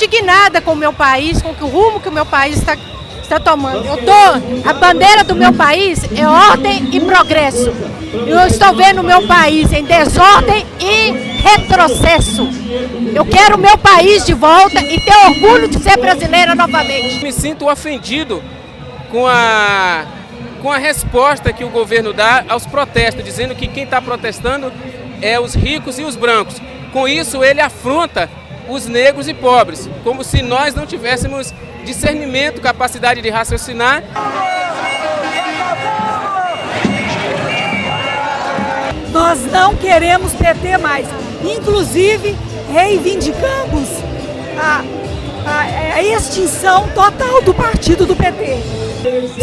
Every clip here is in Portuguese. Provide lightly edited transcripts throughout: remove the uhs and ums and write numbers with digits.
indignada com o meu país, com o rumo que o meu país está tomando. A bandeira do meu país é ordem e progresso. Eu estou vendo o meu país em desordem e retrocesso. Eu quero o meu país de volta e ter orgulho de ser brasileira novamente. Me sinto ofendido com a resposta que o governo dá aos protestos, dizendo que quem está protestando é os ricos e os brancos. Com isso, ele afronta os negros e pobres, como se nós não tivéssemos discernimento, capacidade de raciocinar. Nós não queremos PT mais. Inclusive, reivindicamos a extinção total do partido do PT.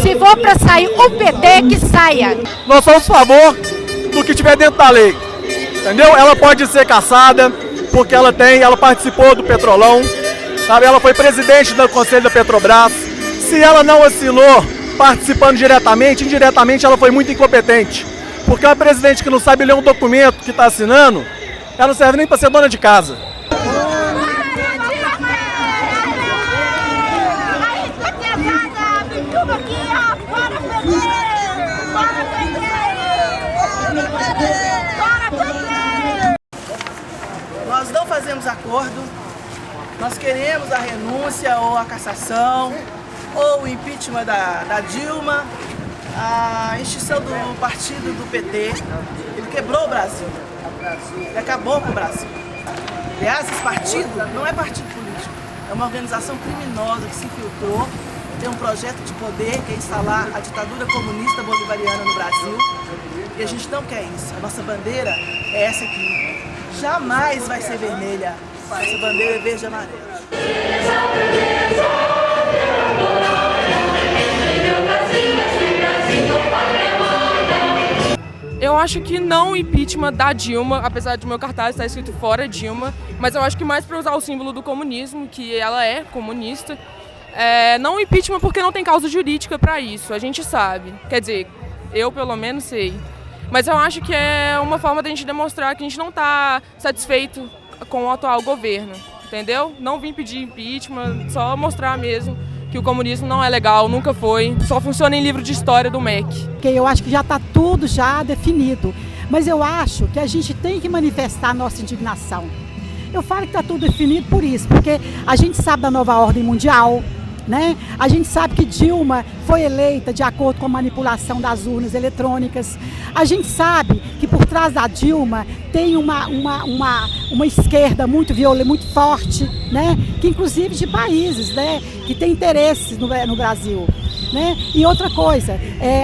Se for para sair o PT, que saia. Nós somos a favor do que tiver dentro da lei, entendeu? Ela pode ser cassada, porque ela participou do Petrolão, sabe? Ela foi presidente do Conselho da Petrobras. Se ela não assinou participando diretamente, indiretamente ela foi muito incompetente. Porque uma presidente que não sabe ler um documento que está assinando, ela não serve nem para ser dona de casa. Nós não fazemos acordo, nós queremos a renúncia ou a cassação, ou o impeachment da Dilma, a extinção do partido do PT. Ele quebrou o Brasil, ele acabou com o Brasil. Aliás, esse partido não é partido político, é uma organização criminosa que se infiltrou, tem um projeto de poder que é instalar a ditadura comunista bolivariana no Brasil, e a gente não quer isso. A nossa bandeira é essa aqui. Jamais vai ser vermelha. Essa bandeira é verde e amarela. Eu acho que não o impeachment da Dilma, apesar de meu cartaz estar escrito fora Dilma, mas eu acho que mais para usar o símbolo do comunismo, que ela é comunista. Não o impeachment porque não tem causa jurídica para isso, a gente sabe. Quer dizer, eu pelo menos sei. Mas eu acho que é uma forma da gente demonstrar que a gente não está satisfeito com o atual governo, entendeu? Não vim pedir impeachment, só mostrar mesmo que o comunismo não é legal, nunca foi, só funciona em livro de história do MEC. Eu acho que já está tudo já definido, mas eu acho que a gente tem que manifestar a nossa indignação. Eu falo que está tudo definido por isso, porque a gente sabe da nova ordem mundial, né? A gente sabe que Dilma foi eleita de acordo com a manipulação das urnas eletrônicas. A gente sabe que por trás da Dilma tem uma esquerda muito violenta, muito forte, né? Que inclusive de países, né? Que tem interesses no Brasil. Né? E outra coisa,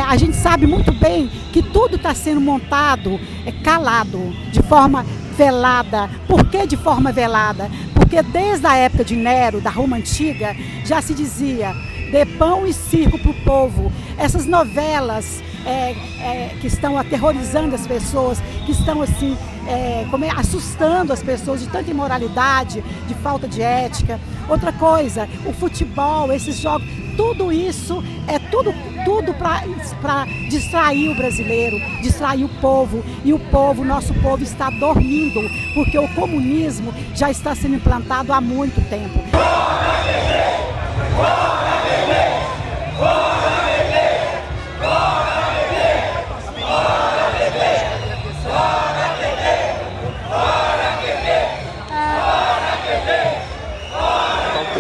a gente sabe muito bem que tudo está sendo montado calado, de forma velada. Por que de forma velada? Porque desde a época de Nero, da Roma Antiga, já se dizia: dê pão e circo para o povo. Essas novelas que estão aterrorizando as pessoas, que estão assim, assustando as pessoas de tanta imoralidade, de falta de ética. Outra coisa, o futebol, esses jogos, tudo isso é tudo para distrair o brasileiro, distrair o povo. E o povo, nosso povo está dormindo, porque o comunismo já está sendo implantado há muito tempo.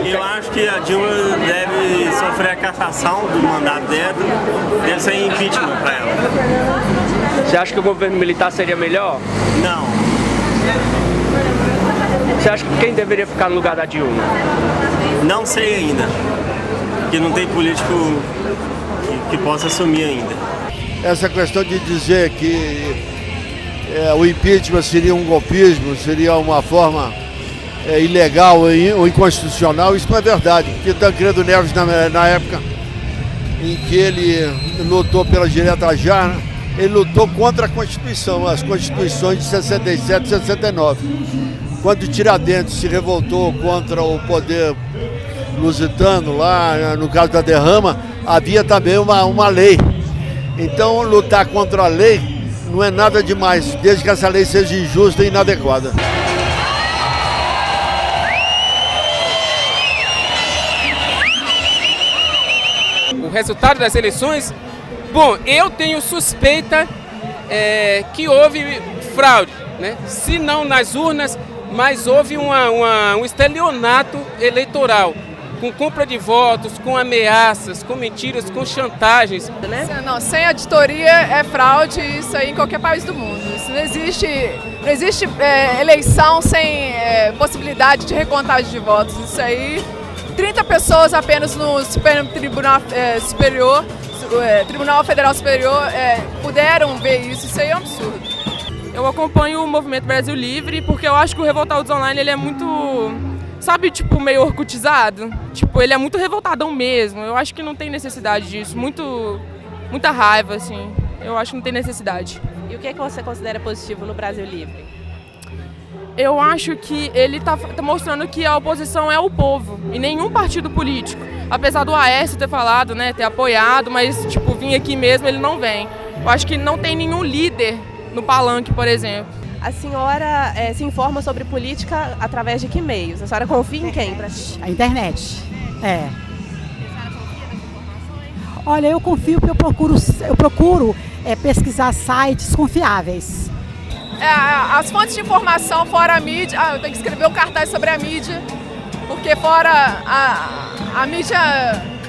Eu acho que a Dilma deve sofrer a cassação do mandato dela, deve ser impeachment para ela. Você acha que o governo militar seria melhor? Não. Você acha que quem deveria ficar no lugar da Dilma? Não sei ainda, porque não tem político que possa assumir ainda. Essa questão de dizer que o impeachment seria um golpismo, seria uma forma ilegal ou inconstitucional, isso não é verdade, porque Tancredo Neves, na época em que ele lutou pela direta já, ele lutou contra a Constituição, as Constituições de 67 e 69. Quando Tiradentes se revoltou contra o poder lusitano, lá no caso da derrama, havia também uma lei. Então, lutar contra a lei não é nada demais, desde que essa lei seja injusta e inadequada. resultado das eleições, bom, eu tenho suspeita que houve fraude, né? Se não nas urnas, mas houve um estelionato eleitoral, com compra de votos, com ameaças, com mentiras, com chantagens. Não, sem auditoria é fraude, isso aí em qualquer país do mundo. Isso não existe eleição sem possibilidade de recontagem de votos. Isso aí, 30 pessoas apenas no Tribunal Federal Superior puderam ver isso. Isso aí é um absurdo. Eu acompanho o Movimento Brasil Livre porque eu acho que o Revoltados Online ele é muito, sabe, tipo, meio orcutizado. Tipo, ele é muito revoltadão mesmo. Eu acho que não tem necessidade disso. Muita raiva, assim. Eu acho que não tem necessidade. E o que você considera positivo no Brasil Livre? Eu acho que ele tá mostrando que a oposição é o povo e nenhum partido político. Apesar do Aécio ter falado, né, ter apoiado, mas, tipo, vir aqui mesmo, ele não vem. Eu acho que não tem nenhum líder no palanque, por exemplo. A senhora se informa sobre política através de que meios? A senhora confia em quem? A internet. Olha, eu confio porque eu procuro pesquisar sites confiáveis. As fontes de informação fora a mídia, eu tenho que escrever um cartaz sobre a mídia, porque fora a mídia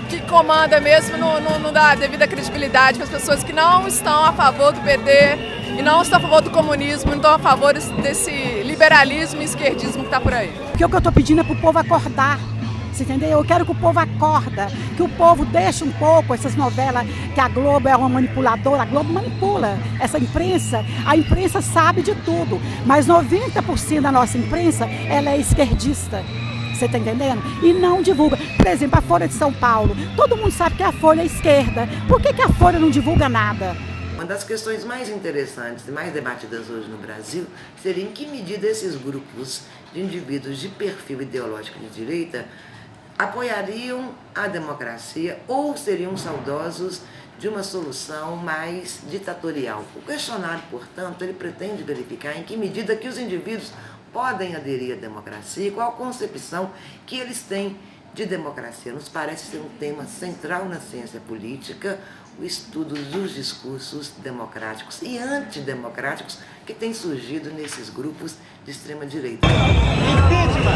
que comanda mesmo não dá devida credibilidade para as pessoas que não estão a favor do PT e não estão a favor do comunismo, não estão a favor desse liberalismo e esquerdismo que está por aí. Porque o que eu estou pedindo é para o povo acordar. Você entendeu? Eu quero que o povo acorda, que o povo deixe um pouco essas novelas que a Globo é uma manipuladora. A Globo manipula essa imprensa. A imprensa sabe de tudo, mas 90% da nossa imprensa ela é esquerdista. Você está entendendo? E não divulga. Por exemplo, a Folha de São Paulo. Todo mundo sabe que a Folha é esquerda. Por que a Folha não divulga nada? Uma das questões mais interessantes e mais debatidas hoje no Brasil seria em que medida esses grupos de indivíduos de perfil ideológico de direita apoiariam a democracia ou seriam saudosos de uma solução mais ditatorial. O questionário, portanto, ele pretende verificar em que medida que os indivíduos podem aderir à democracia e qual a concepção que eles têm de democracia. Nos parece ser um tema central na ciência política, o estudo dos discursos democráticos e antidemocráticos que têm surgido nesses grupos de extrema-direita. Impeachment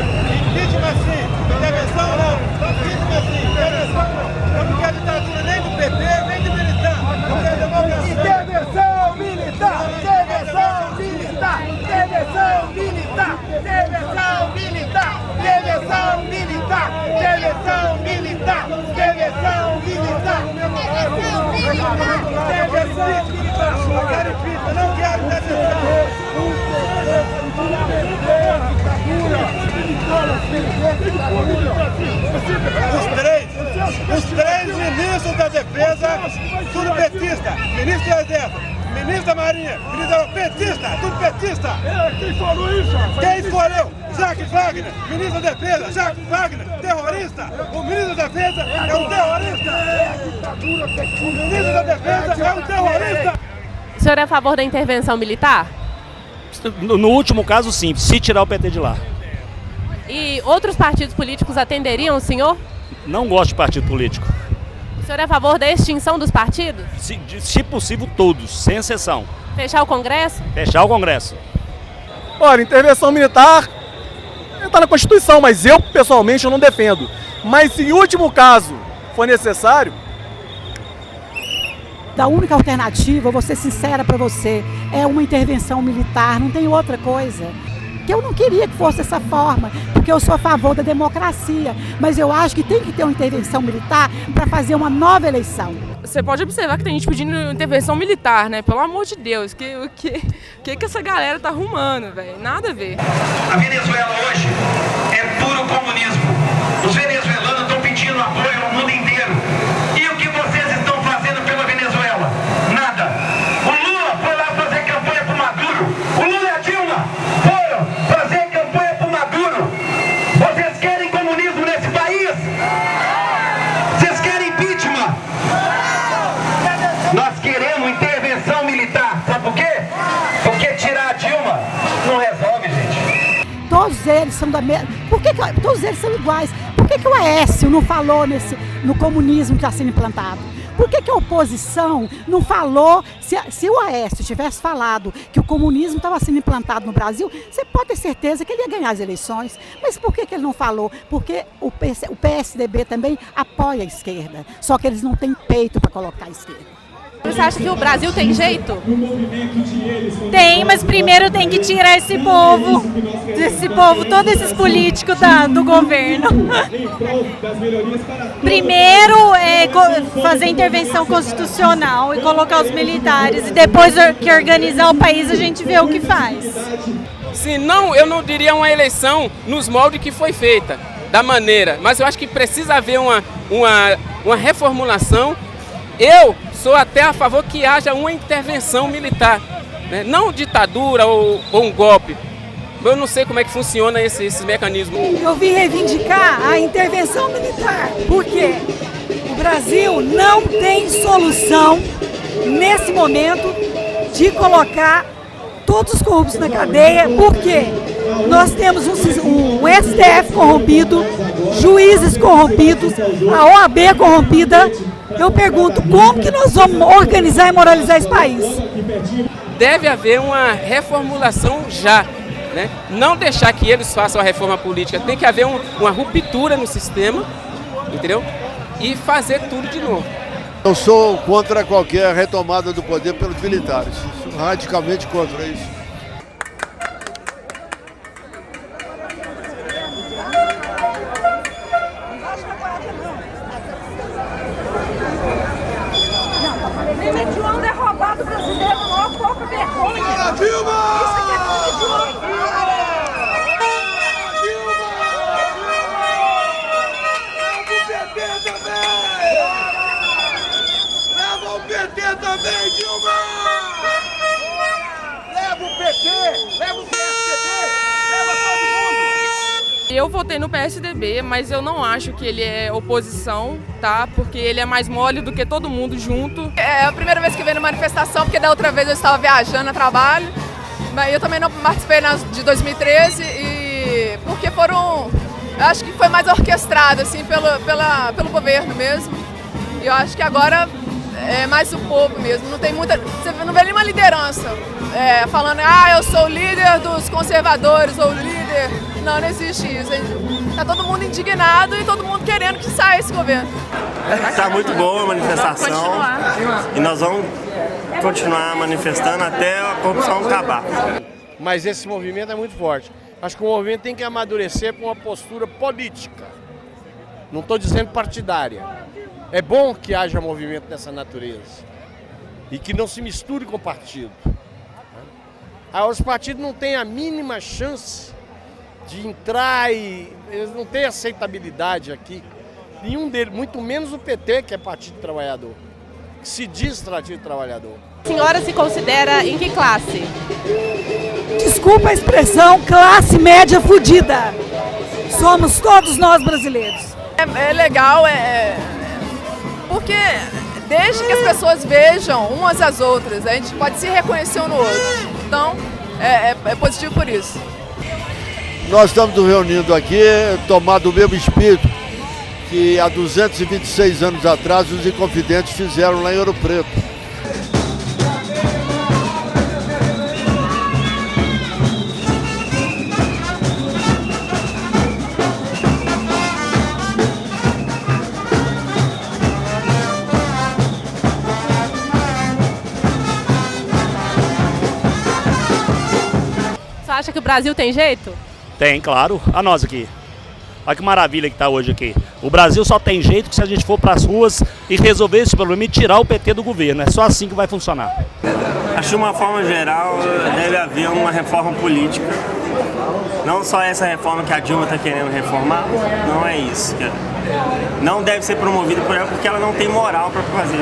sim, intervenção não. Impeachment sim, intervenção não. Eu não quero ditadura nem do PT, nem do militar. Eu quero democracia. Intervenção militar! Intervenção militar! Intervenção militar! Intervenção militar! Intervenção militar! Intervenção militar! Intervenção militar! Intervenção militar! Eu quero impeachment, não quero intervenção. Os três ministros da defesa, tudo petista. Ministro do Exército, ministro da Marinha, ministro petista, tudo petista. Quem falou isso? Quem escolheu? Jacques Wagner, ministro da Defesa, Jacques Wagner, terrorista. O ministro da Defesa é um terrorista. O ministro da Defesa é um terrorista. O senhor é a favor da intervenção militar? No último caso, sim, se tirar o PT de lá. E outros partidos políticos atenderiam o senhor? Não gosto de partido político. O senhor é a favor da extinção dos partidos? Se possível, todos, sem exceção. Fechar o Congresso? Fechar o Congresso. Olha, intervenção militar está na Constituição, mas eu, pessoalmente, eu não defendo. Mas se em último caso for necessário... A única alternativa, vou ser sincera para você, é uma intervenção militar, não tem outra coisa. Que eu não queria que fosse dessa forma, porque eu sou a favor da democracia, mas eu acho que tem que ter uma intervenção militar para fazer uma nova eleição. Você pode observar que tem gente pedindo intervenção militar, né? Pelo amor de Deus, o que essa galera tá arrumando, velho? Nada a ver. A Venezuela hoje é puro comunismo. Os venezuelanos estão pedindo apoio ao mundo inteiro. E o que vocês estão fazendo pela Venezuela? Nada. O Lula foi lá fazer campanha pro Maduro. O Lula e a Dilma foram fazer campanha pro Maduro. Vocês querem comunismo nesse país? Vocês querem impeachment? Nós queremos intervenção militar. Sabe por quê? Porque tirar a Dilma não resolve, gente. Todos eles são da mesma... Por que todos eles são iguais? Por que o Aécio não falou no comunismo que está sendo implantado? Por que a oposição não falou? Se o Aécio tivesse falado que o comunismo estava sendo implantado no Brasil, você pode ter certeza que ele ia ganhar as eleições. Mas por que ele não falou? Porque o PSDB também apoia a esquerda, só que eles não têm peito para colocar a esquerda. Você acha que o Brasil tem jeito? Tem, mas primeiro tem que tirar esse povo, todos esses políticos do governo. Primeiro é fazer intervenção constitucional e colocar os militares, e depois que organizar o país a gente vê o que faz. Se não, eu não diria uma eleição nos moldes que foi feita, da maneira, mas eu acho que precisa haver uma reformulação. Eu sou até a favor que haja uma intervenção militar, né? Não ditadura ou um golpe. Eu não sei como é que funciona esse mecanismo. Eu vim reivindicar a intervenção militar, porque o Brasil não tem solução, nesse momento, de colocar todos os corruptos na cadeia, porque nós temos um STF corrompido, juízes corrompidos, a OAB corrompida. Eu pergunto, como que nós vamos organizar e moralizar esse país? Deve haver uma reformulação já, né? Não deixar que eles façam a reforma política, tem que haver uma ruptura no sistema, entendeu? E fazer tudo de novo. Eu sou contra qualquer retomada do poder pelos militares, sou radicalmente contra isso. Eu votei no PSDB, mas eu não acho que ele é oposição, tá? Porque ele é mais mole do que todo mundo junto. É a primeira vez que venho na manifestação, porque da outra vez eu estava viajando a trabalho. Mas eu também não participei de 2013 e porque eu acho que foi mais orquestrado assim pelo governo mesmo. E eu acho que agora é mais o povo mesmo. Não tem muita, você não vê nenhuma liderança falando, eu sou o líder dos conservadores ou o líder. Não existe isso. Tá todo mundo indignado e todo mundo querendo que saia esse governo. Está muito boa a manifestação e nós vamos continuar manifestando até a corrupção acabar. Mas esse movimento é muito forte. Acho que o movimento tem que amadurecer com uma postura política. Não estou dizendo partidária. É bom que haja movimento dessa natureza e que não se misture com o partido. Os partidos não têm a mínima chance de entrar eles não têm aceitabilidade aqui. Nenhum deles, muito menos o PT, que é Partido Trabalhador, que se diz Partido Trabalhador. A senhora se considera em que classe? Desculpa a expressão, classe média fudida. Somos todos nós brasileiros. É legal, porque desde que as pessoas vejam umas às outras, a gente pode se reconhecer um no outro. Então, é positivo por isso. Nós estamos nos reunindo aqui, tomado o mesmo espírito que há 226 anos atrás os Inconfidentes fizeram lá em Ouro Preto. Você acha que o Brasil tem jeito? Tem, claro. A nós aqui. Olha que maravilha que está hoje aqui. O Brasil só tem jeito que se a gente for para as ruas e resolver esse problema e tirar o PT do governo. É só assim que vai funcionar. Acho que de uma forma geral deve haver uma reforma política. Não só essa reforma que a Dilma está querendo reformar, não é isso. Não deve ser promovida por ela porque ela não tem moral para fazer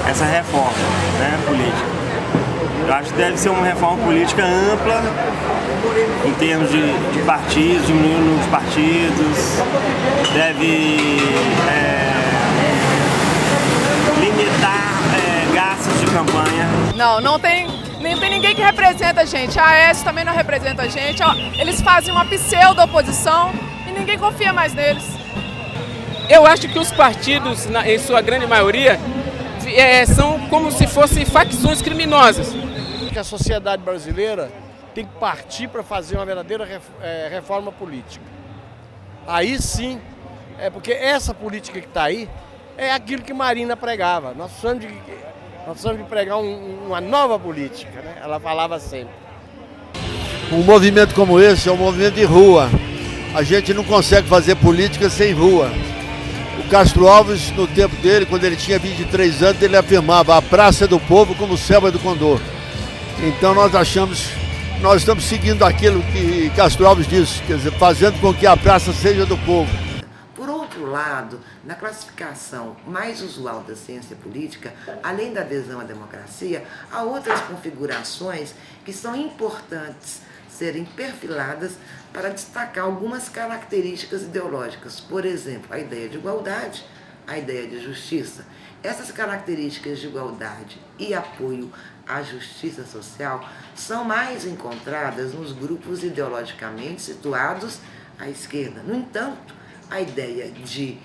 essa reforma, né, política. Eu acho que deve ser uma reforma política ampla, em termos de partidos, diminuir o número de partidos, deve limitar gastos de campanha. Não tem Não tem ninguém que representa a gente. A AES também não representa a gente. Eles fazem uma pseudo-oposição e ninguém confia mais neles. Eu acho que os partidos, em sua grande maioria, são como se fossem facções criminosas. A sociedade brasileira tem que partir para fazer uma verdadeira reforma política. Aí sim, porque essa política que está aí é aquilo que Marina pregava. Nós precisamos de pregar uma nova política, né? Ela falava sempre. Um movimento como esse é um movimento de rua. A gente não consegue fazer política sem rua. O Castro Alves, no tempo dele, quando ele tinha 23 anos, ele afirmava: a praça é do povo como o céu é do condor. Então nós estamos seguindo aquilo que Castro Alves disse, quer dizer, fazendo com que a praça seja do povo. Por outro lado, na classificação mais usual da ciência política, além da adesão à democracia, há outras configurações que são importantes serem perfiladas para destacar algumas características ideológicas. Por exemplo, a ideia de igualdade, a ideia de justiça. Essas características de igualdade e apoio à justiça social são mais encontradas nos grupos ideologicamente situados à esquerda. No entanto, a ideia de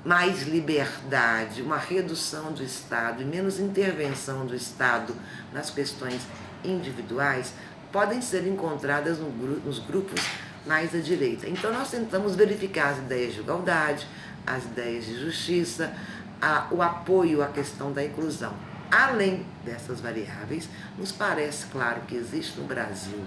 mais liberdade, uma redução do Estado e menos intervenção do Estado nas questões individuais podem ser encontradas nos grupos mais à direita. Então nós tentamos verificar as ideias de igualdade, as ideias de justiça, o apoio à questão da inclusão. Além dessas variáveis, nos parece claro que existe no Brasil,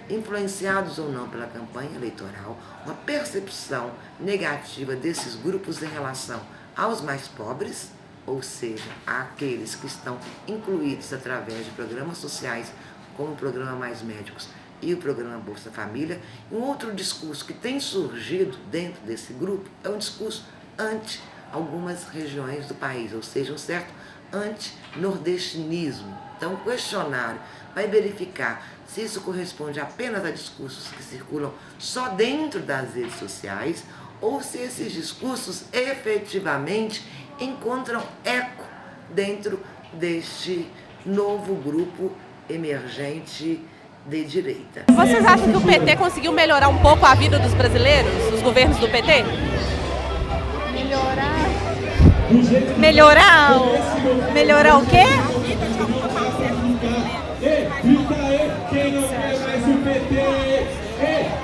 influenciados ou não pela campanha eleitoral, uma percepção negativa desses grupos em relação aos mais pobres, ou seja, àqueles que estão incluídos através de programas sociais, como o Programa Mais Médicos e o Programa Bolsa Família. Um outro discurso que tem surgido dentro desse grupo é um discurso anti algumas regiões do país, ou seja, um certo anti-nordestinismo. Então, o questionário vai verificar se isso corresponde apenas a discursos que circulam só dentro das redes sociais ou se esses discursos efetivamente encontram eco dentro deste novo grupo emergente de direita. Vocês acham que o PT conseguiu melhorar um pouco a vida dos brasileiros, os governos do PT? Melhorar o quê?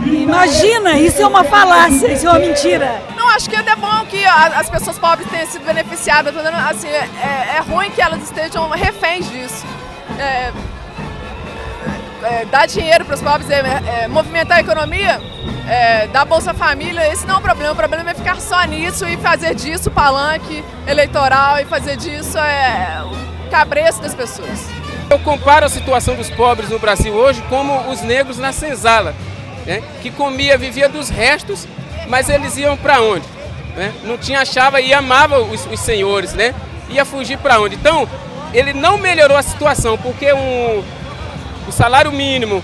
Imagina, isso é uma falácia, isso é uma mentira. Não, acho que é bom que as pessoas pobres tenham sido beneficiadas. Assim, é ruim que elas estejam reféns disso. Dar dinheiro para os pobres, movimentar a economia, dar Bolsa Família, esse não é o problema é ficar só nisso e fazer disso palanque eleitoral e fazer disso o cabresto das pessoas. Eu comparo a situação dos pobres no Brasil hoje como os negros na senzala, né? Que vivia dos restos, mas eles iam para onde? Né? Não tinha chave e amava os senhores, né? Ia fugir para onde? Então, ele não melhorou a situação, porque o salário mínimo,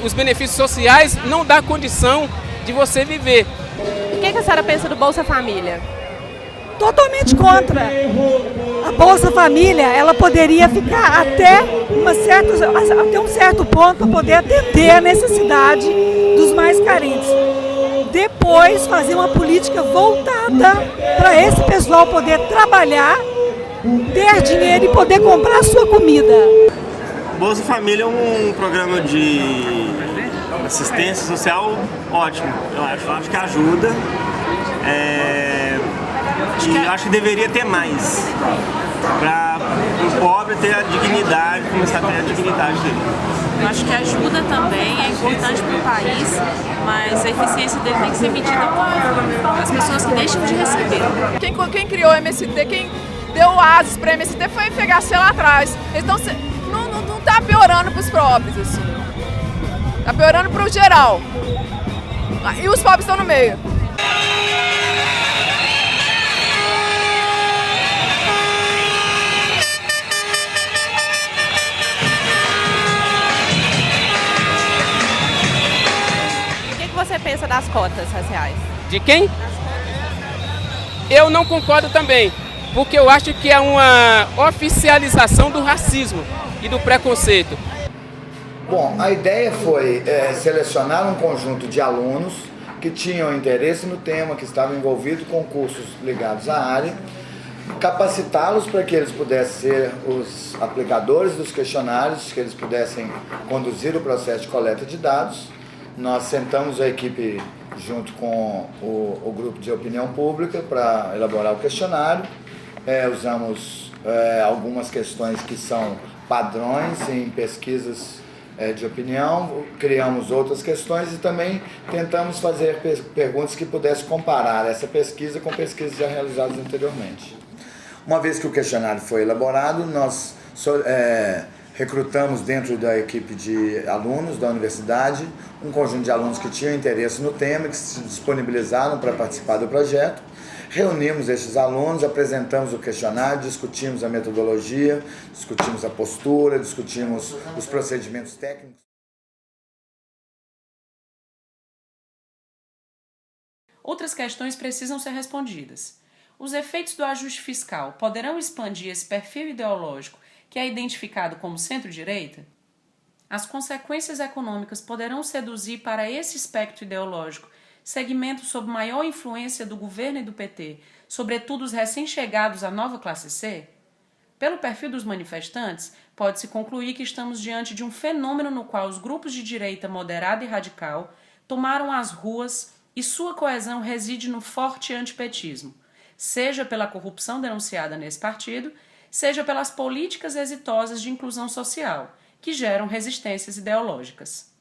os benefícios sociais não dá condição de você viver. O que a senhora pensa do Bolsa Família? Totalmente contra. A Bolsa Família, ela poderia ficar até um certo ponto para poder atender a necessidade dos mais carentes. Depois, fazer uma política voltada para esse pessoal poder trabalhar, ter dinheiro e poder comprar a sua comida. Bolsa Família é um programa de assistência social ótimo, eu acho que ajuda. E acho que deveria ter mais, para o pobre ter a dignidade, começar a ter a dignidade dele. Eu acho que ajuda também, é importante para o país, mas a eficiência dele tem que ser medida por as pessoas que deixam de receber. Quem criou o MST, quem deu asas para o MST foi a FHC lá atrás. Então não está piorando para os pobres, assim. Está piorando para o geral. E os pobres estão no meio. Você pensa das cotas raciais? De quem? Eu não concordo também, porque eu acho que é uma oficialização do racismo e do preconceito. Bom, a ideia foi selecionar um conjunto de alunos que tinham interesse no tema, que estavam envolvidos com cursos ligados à área, capacitá-los para que eles pudessem ser os aplicadores dos questionários, que eles pudessem conduzir o processo de coleta de dados. Nós sentamos a equipe junto com o grupo de opinião pública para elaborar o questionário. Usamos algumas questões que são padrões em pesquisas de opinião, criamos outras questões e também tentamos fazer perguntas que pudessem comparar essa pesquisa com pesquisas já realizadas anteriormente. Uma vez que o questionário foi elaborado, nós recrutamos dentro da equipe de alunos da universidade um conjunto de alunos que tinham interesse no tema, que se disponibilizaram para participar do projeto. Reunimos esses alunos, apresentamos o questionário, discutimos a metodologia, discutimos a postura, discutimos os procedimentos técnicos. Outras questões precisam ser respondidas. Os efeitos do ajuste fiscal poderão expandir esse perfil ideológico que é identificado como centro-direita? As consequências econômicas poderão seduzir para esse espectro ideológico segmentos sob maior influência do governo e do PT, sobretudo os recém-chegados à nova classe C? Pelo perfil dos manifestantes, pode-se concluir que estamos diante de um fenômeno no qual os grupos de direita moderada e radical tomaram as ruas e sua coesão reside no forte antipetismo, seja pela corrupção denunciada nesse partido, seja pelas políticas exitosas de inclusão social, que geram resistências ideológicas.